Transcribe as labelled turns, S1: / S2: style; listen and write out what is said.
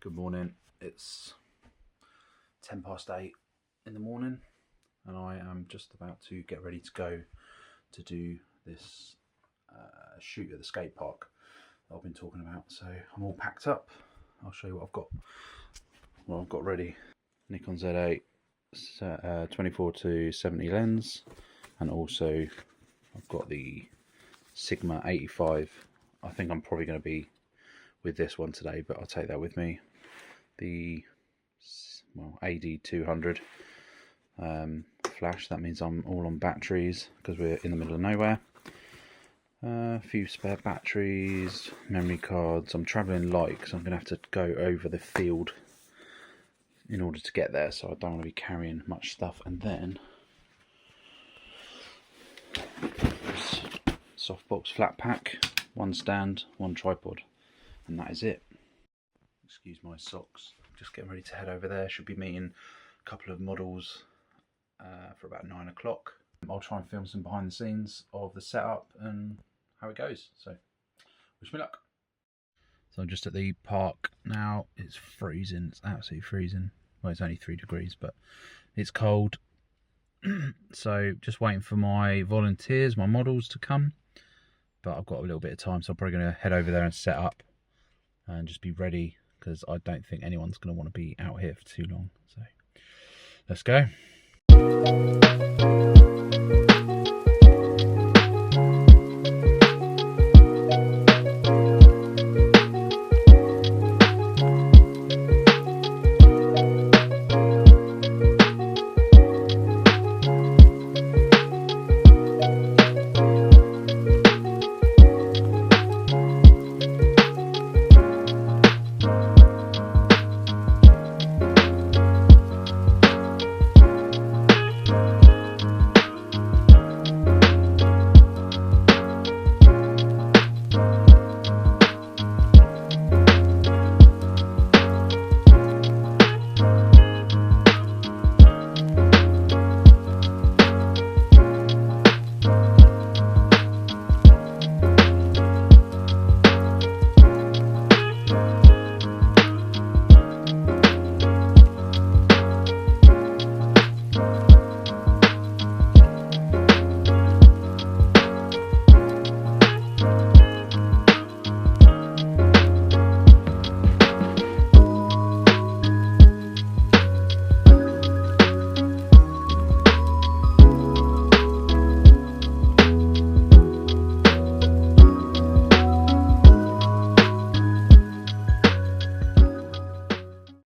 S1: Good morning. It's 8:10 in the morning and I am just about to get ready to go to do this shoot at the skate park that I've been talking about. So I'm all packed up. I'll show you what I've got ready. Nikon Z8 24-70 lens, and also I've got the Sigma 85. I think I'm probably going to be with this one today, but I'll take that with me. The AD400 flash. That means I'm all on batteries because we're in the middle of nowhere. A few spare batteries, memory cards. I'm travelling light because I'm going to have to go over the field in order to get there, so I don't want to be carrying much stuff. And then softbox Flatpack, one stand, one tripod, and that is it. Excuse my socks. Just getting ready to head over there. Should be meeting a couple of models for about 9 o'clock. I'll try and film some behind the scenes of the setup and how it goes. So wish me luck. So I'm just at the park now. It's freezing. It's absolutely freezing. Well, it's only 3 degrees, but it's cold. So just waiting for my volunteers, my models to come. But I've got a little bit of time, so I'm probably going to head over there and set up and just be ready, because I don't think anyone's going to want to be out here for too long. So let's go.